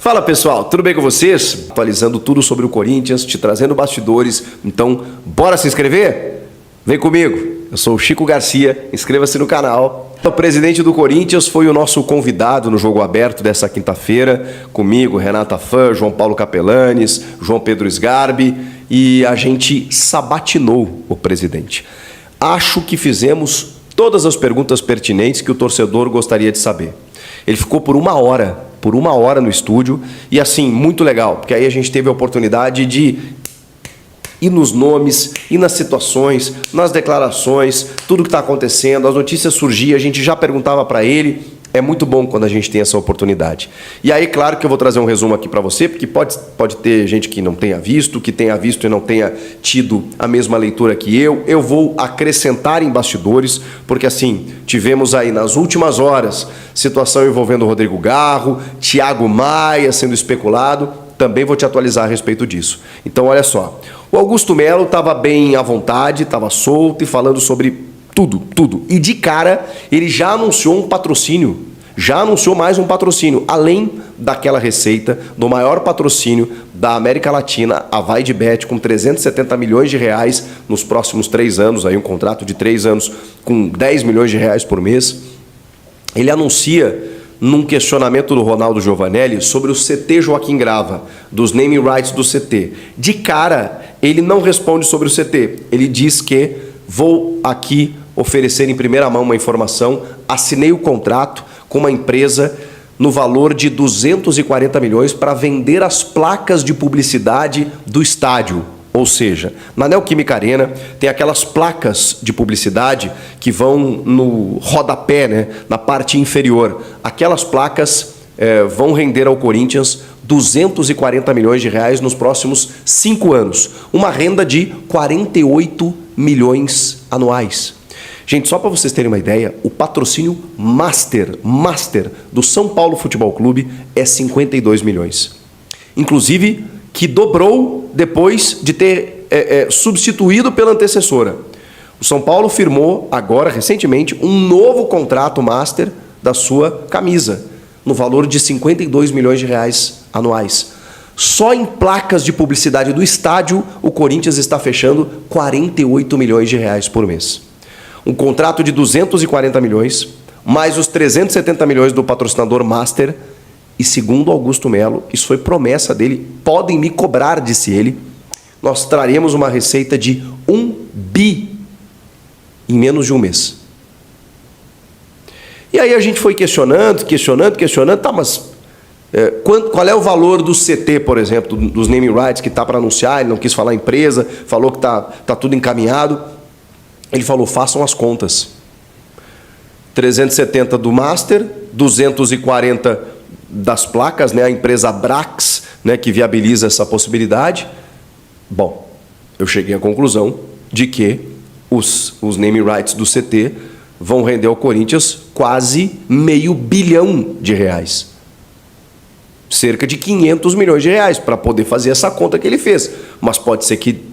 Fala pessoal, tudo bem com vocês? Atualizando tudo sobre o Corinthians, te trazendo bastidores, então bora se inscrever? Vem comigo, eu sou o Chico Garcia, inscreva-se no canal. O presidente do Corinthians foi o nosso convidado no Jogo Aberto dessa quinta-feira, comigo, Renata Fã, João Paulo Capelanes, João Pedro Sgarbi, e a gente sabatinou o presidente. Acho que fizemos todas as perguntas pertinentes que o torcedor gostaria de saber. Ele ficou por uma hora no estúdio, e assim, muito legal, porque aí a gente teve a oportunidade de ir nos nomes, ir nas situações, nas declarações, tudo que está acontecendo, as notícias surgiam, a gente já perguntava para ele. É muito bom quando a gente tem essa oportunidade. E aí, claro que eu vou trazer um resumo aqui para você, porque pode ter gente que não tenha visto, que tenha visto e não tenha tido a mesma leitura que eu. Eu vou acrescentar em bastidores, porque assim, tivemos aí nas últimas horas situação envolvendo o Rodrigo Garro, Thiago Maia sendo especulado. Também vou te atualizar a respeito disso. Então, olha só. O Augusto Melo estava bem à vontade, estava solto e falando sobre tudo. E de cara, ele já anunciou um patrocínio, já anunciou mais um patrocínio, além daquela receita do maior patrocínio da América Latina, a Vai de Bet, com 370 milhões de reais nos próximos 3 anos, aí um contrato de 3 anos com 10 milhões de reais por mês. Ele anuncia num questionamento do Ronaldo Giovanelli sobre o CT Joaquim Grava, dos naming rights do CT. De cara, ele não responde sobre o CT. Ele diz que vou aqui oferecer em primeira mão uma informação, assinei o contrato com uma empresa no valor de 240 milhões para vender as placas de publicidade do estádio. Ou seja, na Neoquímica Arena tem aquelas placas de publicidade que vão no rodapé, né, na parte inferior. Aquelas placas vão render ao Corinthians 240 milhões de reais nos próximos 5 anos. Uma renda de 48 milhões anuais. Gente, só para vocês terem uma ideia, o patrocínio Master do São Paulo Futebol Clube é 52 milhões. Inclusive, que dobrou depois de ter substituído pela antecessora. O São Paulo firmou agora, recentemente, um novo contrato Master da sua camisa, no valor de 52 milhões de reais anuais. Só em placas de publicidade do estádio, o Corinthians está fechando 48 milhões de reais por mês. Um contrato de 240 milhões, mais os 370 milhões do patrocinador Master. E segundo Augusto Melo, isso foi promessa dele, podem me cobrar, disse ele, nós traremos uma receita de 1 bi em menos de um mês. E aí a gente foi questionando, tá, mas qual é o valor do CT, por exemplo, dos naming rights que está para anunciar? Ele não quis falar empresa, falou que tá tudo encaminhado. Ele falou, façam as contas. 370 do Master, 240 das placas, né, a empresa Brax, né, que viabiliza essa possibilidade. Bom, eu cheguei à conclusão de que os naming rights do CT vão render ao Corinthians quase meio bilhão de reais. Cerca de 500 milhões de reais para poder fazer essa conta que ele fez. Mas pode ser que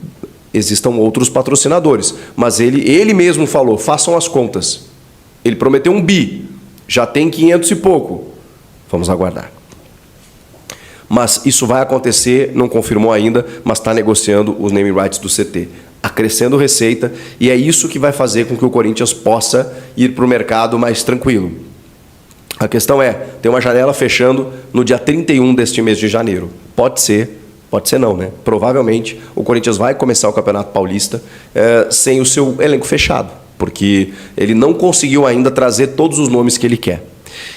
existam outros patrocinadores. Mas ele mesmo falou, façam as contas. Ele prometeu 1 bi, já tem 500 e pouco. Vamos aguardar. Mas isso vai acontecer, não confirmou ainda, mas está negociando os naming rights do CT, acrescendo receita, e é isso que vai fazer com que o Corinthians possa ir para o mercado mais tranquilo. A questão é, tem uma janela fechando no dia 31 deste mês de janeiro. Pode ser não, né? Provavelmente o Corinthians vai começar o Campeonato Paulista sem o seu elenco fechado, porque ele não conseguiu ainda trazer todos os nomes que ele quer.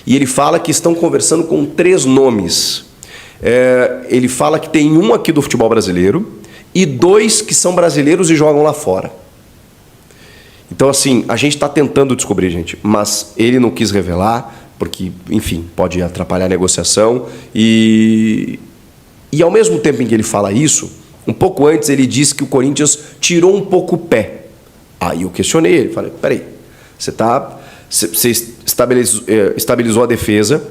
E ele fala que estão conversando com 3 nomes. Ele fala que tem um aqui do futebol brasileiro e 2 que são brasileiros e jogam lá fora. Então, assim, a gente está tentando descobrir, gente, mas ele não quis revelar, porque, enfim, pode atrapalhar a negociação. E ao mesmo tempo em que ele fala isso, um pouco antes ele disse que o Corinthians tirou um pouco o pé. Aí eu questionei ele, falei, peraí, você estabilizou a defesa,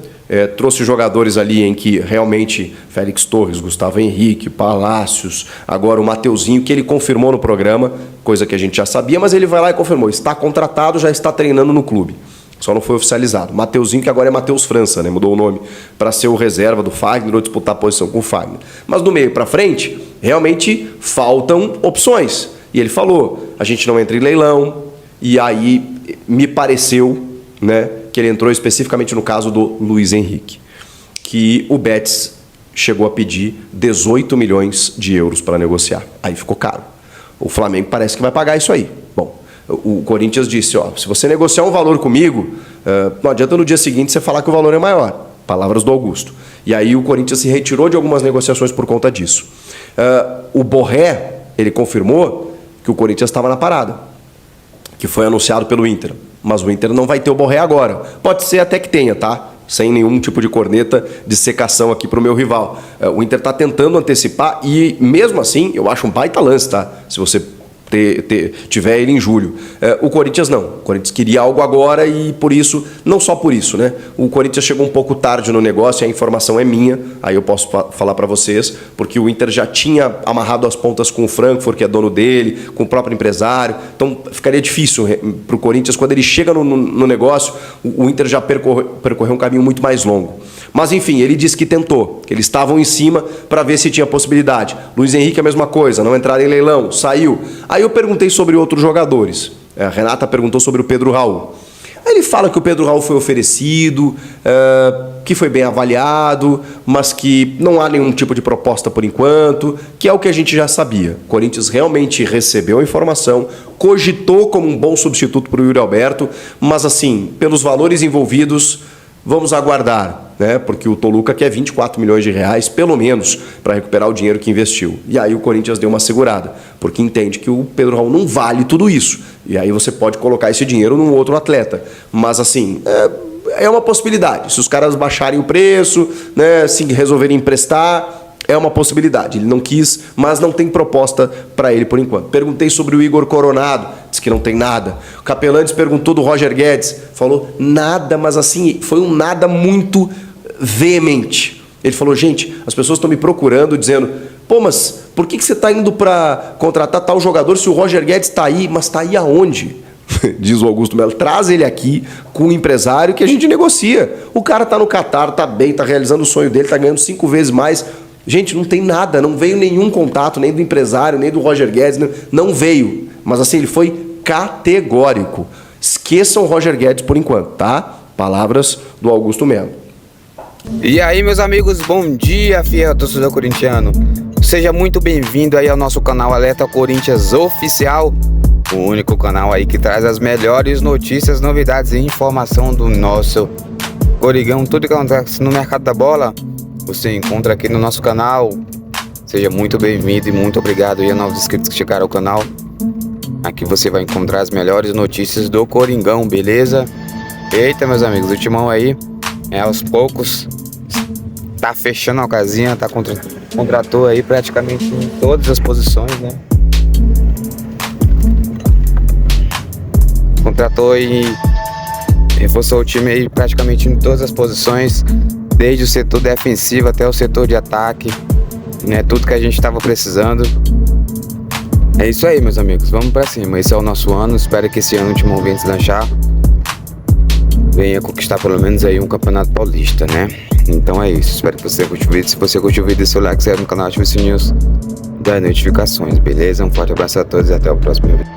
trouxe jogadores ali em que realmente Félix Torres, Gustavo Henrique, Palácios, agora o Mateuzinho, que ele confirmou no programa, coisa que a gente já sabia, mas ele vai lá e confirmou, está contratado, já está treinando no clube. Só não foi oficializado. Mateuzinho, que agora é Matheus França, né? Mudou o nome para ser o reserva do Fagner ou disputar a posição com o Fagner. Mas do meio para frente, realmente faltam opções. E ele falou, a gente não entra em leilão, e aí me pareceu, né, que ele entrou especificamente no caso do Luiz Henrique, que o Betis chegou a pedir 18 milhões de euros para negociar. Aí ficou caro. O Flamengo parece que vai pagar isso aí. Bom, o Corinthians disse, ó, se você negociar um valor comigo, não adianta no dia seguinte você falar que o valor é maior. Palavras do Augusto. E aí o Corinthians se retirou de algumas negociações por conta disso. O Borré, ele confirmou que o Corinthians estava na parada, que foi anunciado pelo Inter. Mas o Inter não vai ter o Borré agora. Pode ser até que tenha, tá? Sem nenhum tipo de corneta de secação aqui para o meu rival. O Inter está tentando antecipar e, mesmo assim, eu acho um baita lance, tá? Se você tiver ele em julho. O Corinthians não. O Corinthians queria algo agora e, por isso, não só por isso, né? O Corinthians chegou um pouco tarde no negócio, a informação é minha, aí eu posso falar para vocês, porque o Inter já tinha amarrado as pontas com o Frankfurt, que é dono dele, com o próprio empresário, então ficaria difícil para o Corinthians, quando ele chega no negócio, o Inter já percorreu um caminho muito mais longo. Mas, enfim, ele disse que tentou, que eles estavam em cima para ver se tinha possibilidade. Luiz Henrique, a mesma coisa, não entraram em leilão, saiu. Aí eu perguntei sobre outros jogadores. A Renata perguntou sobre o Pedro Raul. Aí ele fala que o Pedro Raul foi oferecido, que foi bem avaliado, mas que não há nenhum tipo de proposta por enquanto, que é o que a gente já sabia. O Corinthians realmente recebeu a informação, cogitou como um bom substituto para o Yuri Alberto, mas assim, pelos valores envolvidos, vamos aguardar, né? Porque o Toluca quer 24 milhões de reais, pelo menos, para recuperar o dinheiro que investiu. E aí o Corinthians deu uma segurada, porque entende que o Pedro Raul não vale tudo isso. E aí você pode colocar esse dinheiro num outro atleta. Mas assim, é uma possibilidade. Se os caras baixarem o preço, né, se resolverem emprestar, é uma possibilidade. Ele não quis, mas não tem proposta para ele por enquanto. Perguntei sobre o Igor Coronado, disse que não tem nada. O Capelantes perguntou do Roger Guedes, falou nada, mas assim, foi um nada muito veemente. Ele falou, gente, as pessoas estão me procurando, dizendo, pô, mas por que você está indo para contratar tal jogador se o Roger Guedes está aí? Mas está aí aonde? Diz o Augusto Melo, traz ele aqui com o empresário que a gente negocia. O cara está no Catar, está bem, está realizando o sonho dele, está ganhando 5 vezes mais. Gente, não tem nada, não veio nenhum contato, nem do empresário, nem do Roger Guedes, não veio. Mas assim, ele foi categórico. Esqueçam o Roger Guedes por enquanto, tá? Palavras do Augusto Melo. E aí, meus amigos, bom dia, fiel torcedor corintiano. Seja muito bem-vindo aí ao nosso canal Alerta Corinthians Oficial, o único canal aí que traz as melhores notícias, novidades e informação do nosso Coringão. Tudo que acontece no mercado da bola, você encontra aqui no nosso canal. Seja muito bem-vindo e muito obrigado aí a novos inscritos que chegaram ao canal. Aqui você vai encontrar as melhores notícias do Coringão, beleza? Eita, meus amigos, o Timão aí, aos poucos, tá fechando a casinha, tá contratou aí praticamente em todas as posições, né? Contratou e reforçou o time aí praticamente em todas as posições, desde o setor defensivo até o setor de ataque, né? Tudo que a gente estava precisando. É isso aí, meus amigos, vamos pra cima. Esse é o nosso ano, espero que esse ano o Timão venha deslanchar, venha conquistar pelo menos aí um campeonato paulista, né? Então é isso, espero que você curte o vídeo. Se você curtiu o vídeo, deixa seu like, se inscreve no canal, ativa o sininho das notificações, beleza? Um forte abraço a todos e até o próximo vídeo.